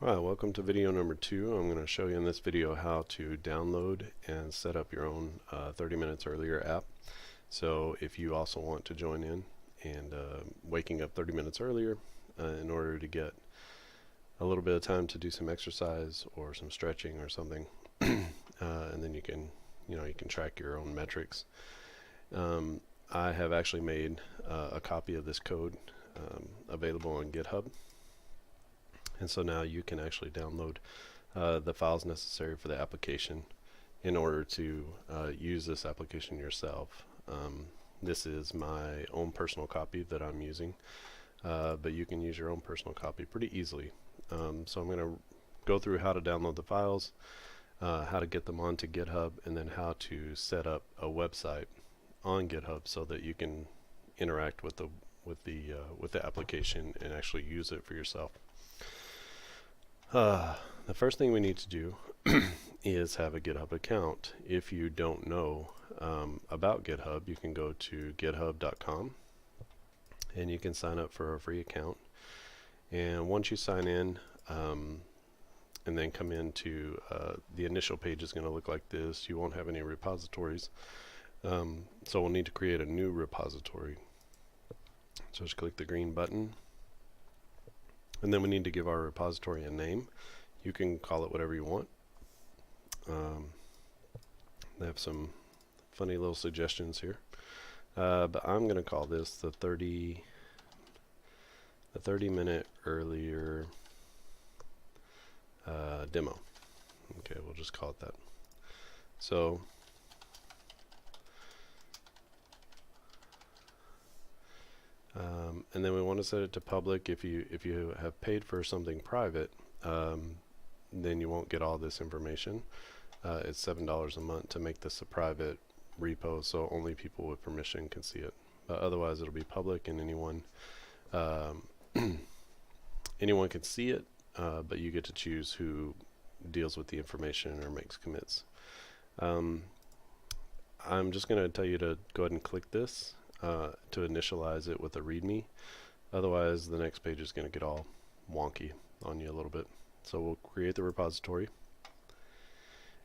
Hi, welcome to video number 2. I'm going to show you in this video how to download and set up your own 30 minutes earlier app. So if you also want to join in and waking up 30 minutes earlier in order to get a little bit of time to do some exercise or some stretching or something, and then you can track your own metrics. I have actually made a copy of this code available on GitHub. And so now you can actually download the files necessary for the application in order to use this application yourself. This is my own personal copy that I'm using, but you can use your own personal copy pretty easily. So I'm going to go through how to download the files, how to get them onto GitHub, and then how to set up a website on GitHub so that you can interact with the application and actually use it for yourself. The first thing we need to do is have a GitHub account. If you don't know about GitHub, you can go to github.com and you can sign up for a free account. And once you sign in and then come into the initial page is going to look like this. You won't have any repositories. So we'll need to create a new repository. So just click the green button. And then we need to give our repository a name. You can call it whatever you want. They have some funny little suggestions here. But I'm going to call this the 30 minute earlier demo. Okay, we'll just call it that. So and then we want to set it to public. If you have paid for something private, then you won't get all this information. It's $7 a month to make this a private repo, so only people with permission can see it. Otherwise, it'll be public, and anyone can see it, but you get to choose who deals with the information or makes commits. I'm just going to tell you to go ahead and click this to initialize it with a README. Otherwise, the next page is going to get all wonky on you a little bit. So we'll create the repository.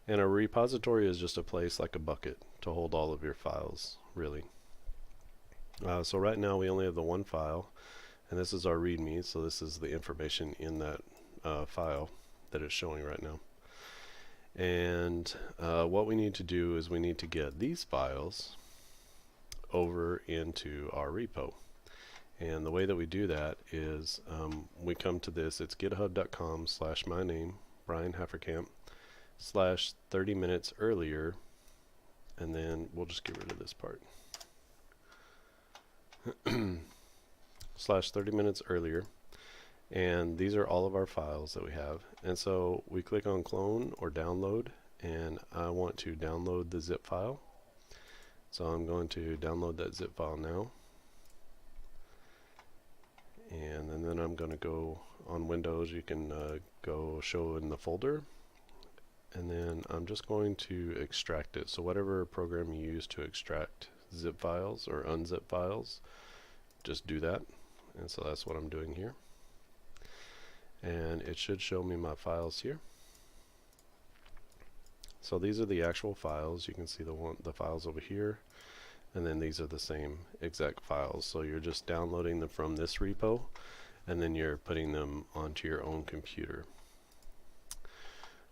And a repository is just a place like a bucket to hold all of your files, really. So right now we only have the one file, and this is our README, so this is the information in that file that it's showing right now. And what we need to do is we need to get these files over into our repo. And the way that we do that is we come to this. It's github.com/my name, Brian Hafferkamp, /30 minutes earlier, and then we'll just get rid of this part. /30 minutes earlier, and these are all of our files that we have. And so we click on clone or download, and I want to download the zip file. So I'm going to download that zip file now. And then I'm going to go on Windows. You can go show in the folder. And then I'm just going to extract it. So whatever program you use to extract zip files or unzip files, just do that. And so that's what I'm doing here. And it should show me my files here. So these are the actual files. You can see the files over here, and then these are the same exact files. So you're just downloading them from this repo, and then you're putting them onto your own computer.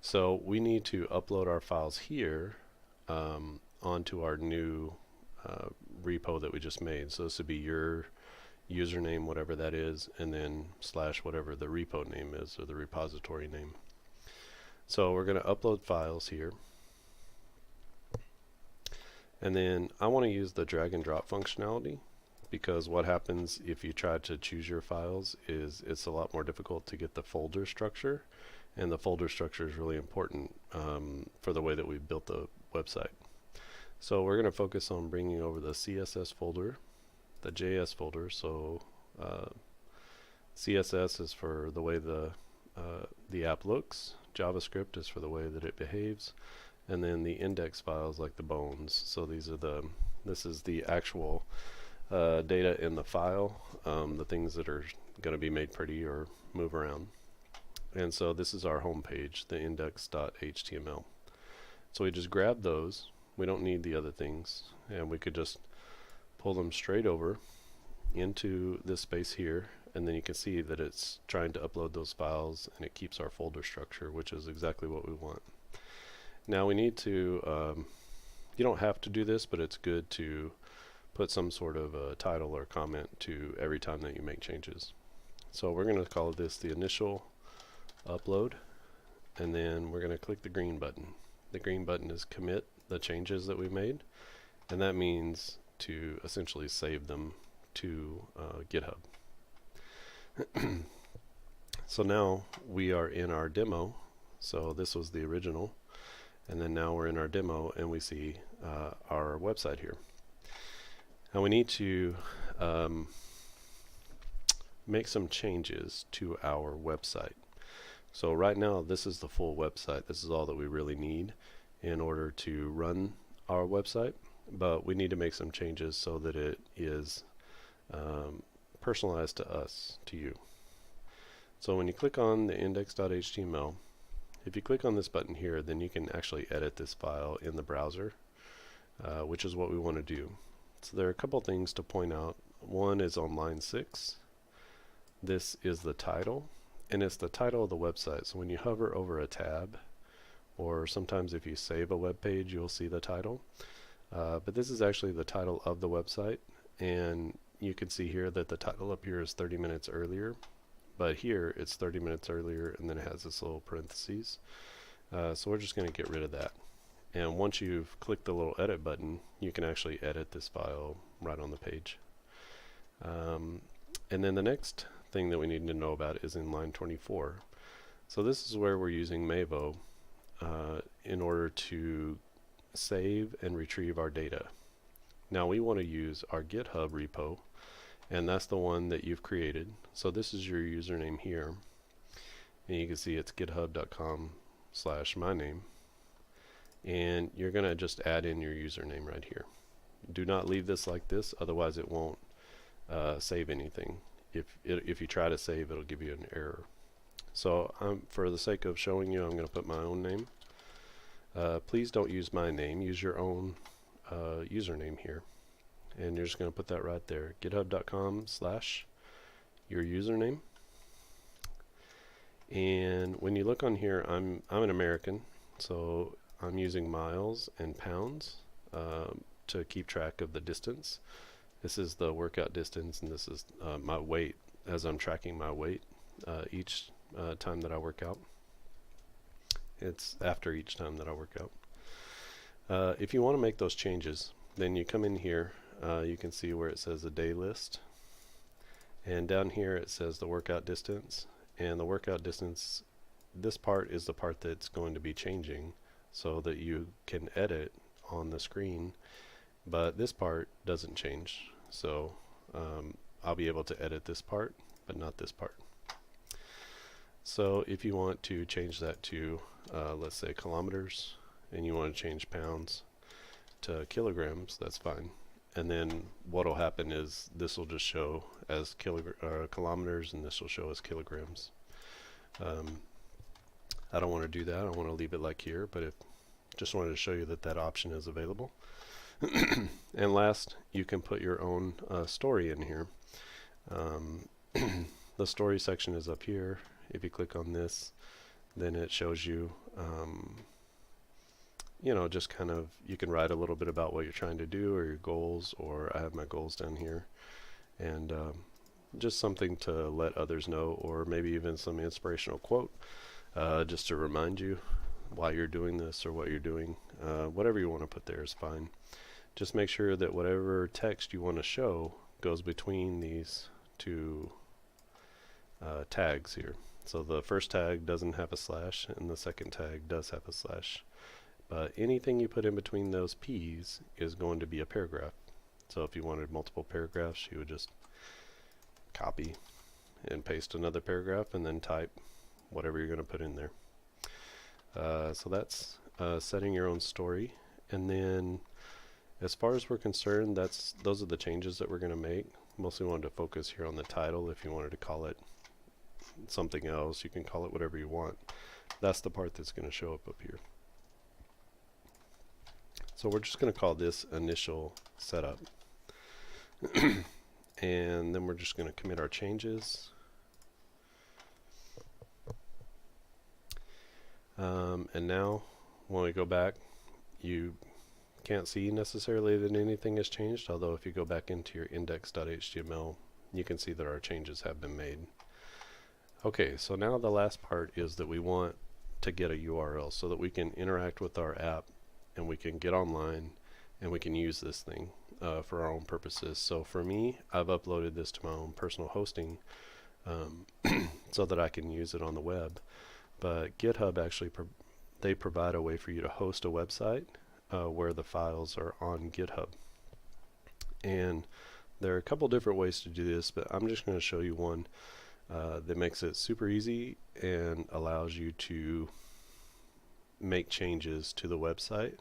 So we need to upload our files here onto our new repo that we just made. So this would be your username, whatever that is, and then / whatever the repo name is, or the repository name. So we're going to upload files here. And then I want to use the drag and drop functionality, because what happens if you try to choose your files is it's a lot more difficult to get the folder structure, and the folder structure is really important for the way that we built the website. So we're going to focus on bringing over the CSS folder, the JS folder. So CSS is for the way the app looks. JavaScript is for the way that it behaves, and then the index files like the bones. So this is the actual data in the file, the things that are going to be made pretty or move around. And so this is our home page, the index.html. So we just grab those. We don't need the other things, and we could just pull them straight over into this space here, and then you can see that it's trying to upload those files, and it keeps our folder structure, which is exactly what we want. Now we need to, you don't have to do this, but it's good to put some sort of a title or comment to every time that you make changes. So we're going to call this the initial upload, and then we're going to click the green button. The green button is commit the changes that we made, and that means to essentially save them to GitHub. So now we are in our demo. So this was the original, and then now we're in our demo, and we see our website here. Now we need to make some changes to our website. So right now this is the full website. This is all that we really need in order to run our website, but we need to make some changes so that it is personalized to us, to you. So when you click on the index.html, if you click on this button here, then you can actually edit this file in the browser, which is what we want to do. So there are a couple things to point out. One is on line 6. This is the title, and it's the title of the website. So when you hover over a tab, or sometimes if you save a web page, you'll see the title. But this is actually the title of the website, and you can see here that the title up here is 30 minutes earlier, but here it's 30 minutes earlier, and then it has this little parentheses. So we're just going to get rid of that. And once you've clicked the little edit button, you can actually edit this file right on the page. And then the next thing that we need to know about is in line 24. So this is where we're using Mavo in order to save and retrieve our data. Now we want to use our GitHub repo, and that's the one that you've created. So this is your username here, and you can see it's github.com/myname, and you're going to just add in your username right here. Do not leave this like this, otherwise it won't save anything. If you try to save, it'll give you an error. So for the sake of showing you, I'm going to put my own name. Please don't use my name, use your own username here, and you're just going to put that right there, github.com/your username. And when you look on here, I'm an American, so I'm using miles and pounds to keep track of the distance. This is the workout distance, and this is my weight, as I'm tracking my weight each time that I work out. It's after each time that I work out. If you want to make those changes, then you come in here, you can see where it says the day list, and down here it says the workout distance, and the workout distance, this part is the part that's going to be changing so that you can edit on the screen, but this part doesn't change. So I'll be able to edit this part, but not this part. So if you want to change that to let's say kilometers, and you want to change pounds to kilograms, that's fine. And then what will happen is this will just show as kilometers, and this will show as kilograms. I don't want to do that. I want to leave it like here, but just wanted to show you that that option is available. And last, you can put your own story in here. The story section is up here. If you click on this, then it shows you, you know, just kind of, you can write a little bit about what you're trying to do or your goals, or I have my goals down here, and just something to let others know, or maybe even some inspirational quote just to remind you why you're doing this or what you're doing. Whatever you want to put there is fine. Just make sure that whatever text you want to show goes between these two tags here. So the first tag doesn't have a slash, and the second tag does have a slash. But anything you put in between those P's is going to be a paragraph. So if you wanted multiple paragraphs, you would just copy and paste another paragraph and then type whatever you're going to put in there. So that's setting your own story. And then as far as we're concerned, those are the changes that we're going to make. Mostly wanted to focus here on the title. If you wanted to call it something else. You can call it whatever you want. That's the part that's going to show up here. So we're just going to call this initial setup. And then we're just going to commit our changes. And now when we go back, you can't see necessarily that anything has changed, although if you go back into your index.html, you can see that our changes have been made. Okay, so now the last part is that we want to get a URL so that we can interact with our app and we can get online and we can use this thing for our own purposes. So for me, I've uploaded this to my own personal hosting so that I can use it on the web. But GitHub actually they provide a way for you to host a website where the files are on GitHub. And there are a couple different ways to do this, but I'm just going to show you one that makes it super easy and allows you to make changes to the website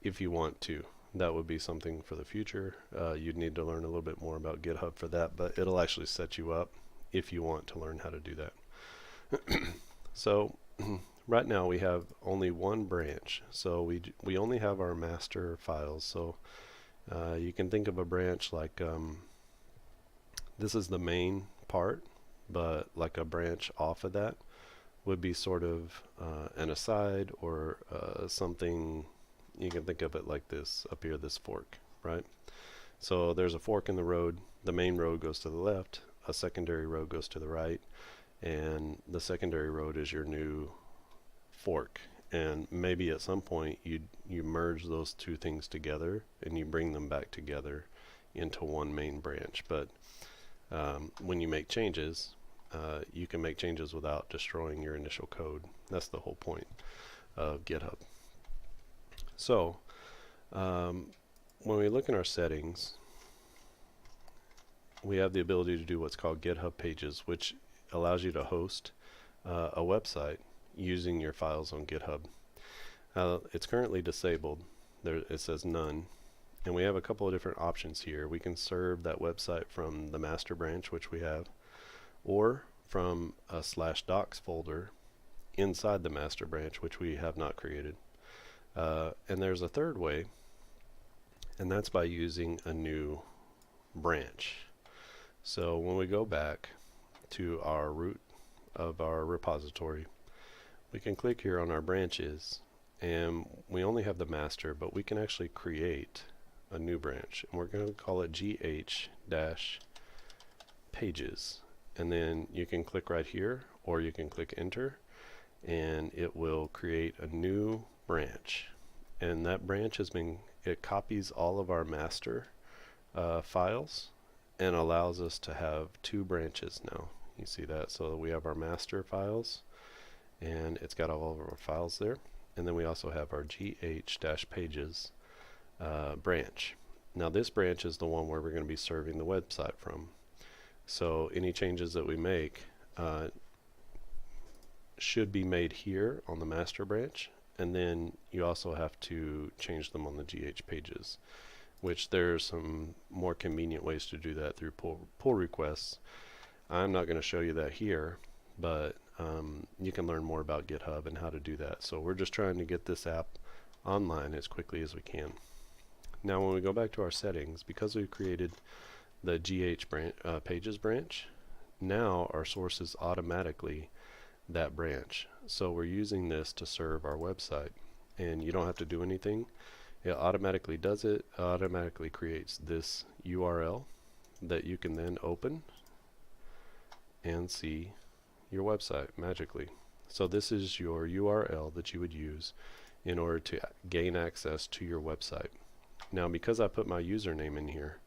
if you want to. That would be something for the future. You'd need to learn a little bit more about GitHub for that, but it'll actually set you up if you want to learn how to do that. So right now we have only one branch, so we only have our master files. So you can think of a branch like this is the main part, but like a branch off of that would be sort of an aside or something. You can think of it like this up here, this fork, right? So there's a fork in the road. The main road goes to the left, a secondary road goes to the right, and the secondary road is your new fork. And maybe at some point you merge those two things together and you bring them back together into one main branch. But when you make changes, you can make changes without destroying your initial code. That's the whole point of GitHub. So when we look in our settings, we have the ability to do what's called GitHub Pages, which allows you to host a website using your files on GitHub. It's currently disabled. It says none. And we have a couple of different options here. We can serve that website from the master branch, which we have, or from a /docs folder inside the master branch, which we have not created. And there's a third way, and that's by using a new branch. So when we go back to our root of our repository, we can click here on our branches, and we only have the master, but we can actually create a new branch, and we're going to call it gh-pages. And then you can click right here, or you can click enter, and it will create a new branch. And that branch it copies all of our master files and allows us to have two branches now. You see that? So we have our master files, and it's got all of our files there. And then we also have our gh-pages branch. Now this branch is the one where we're going to be serving the website from. So any changes that we make should be made here on the master branch, and then you also have to change them on the gh-pages, which there's some more convenient ways to do that through pull requests. I'm not going to show you that here, but you can learn more about GitHub and how to do that. So we're just trying to get this app online as quickly as we can. Now when we go back to our settings, because we've created the pages branch, now our source is automatically that branch. So we're using this to serve our website, and you don't have to do anything. It automatically does it. It automatically creates this URL that you can then open and see your website magically. So this is your URL that you would use in order to gain access to your website. Now because I put my username in here,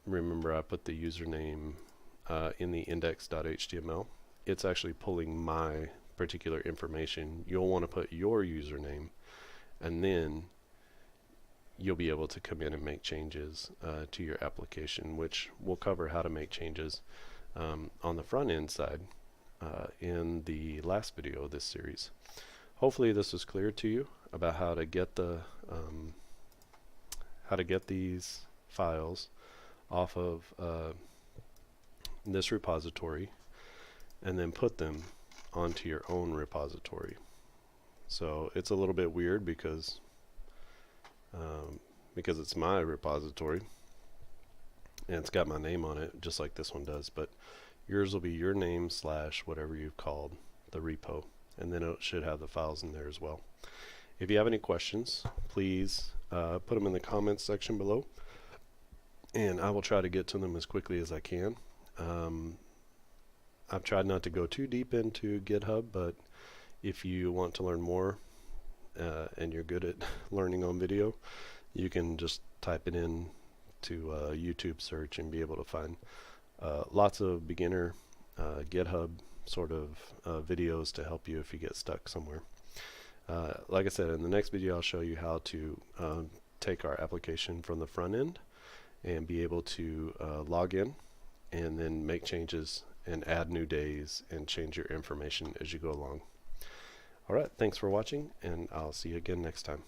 remember I put the username in the index.html. It's actually pulling my particular information. You'll want to put your username, and then you'll be able to come in and make changes to your application, which we'll cover how to make changes on the front end side in the last video of this series. Hopefully this was clear to you about how to get these files off of this repository and then put them onto your own repository. So it's a little bit weird because it's my repository and it's got my name on it just like this one does, but yours will be your name / whatever you've called the repo, and then it should have the files in there as well. If you have any questions, please put them in the comments section below, and I will try to get to them as quickly as I can. I've tried not to go too deep into GitHub, but if you want to learn more and you're good at learning on video, you can just type it in to a YouTube search and be able to find lots of beginner GitHub sort of videos to help you if you get stuck somewhere. Like I said, in the next video I'll show you how to take our application from the front end and be able to log in and then make changes and add new days and change your information as you go along. Alright, thanks for watching, and I'll see you again next time.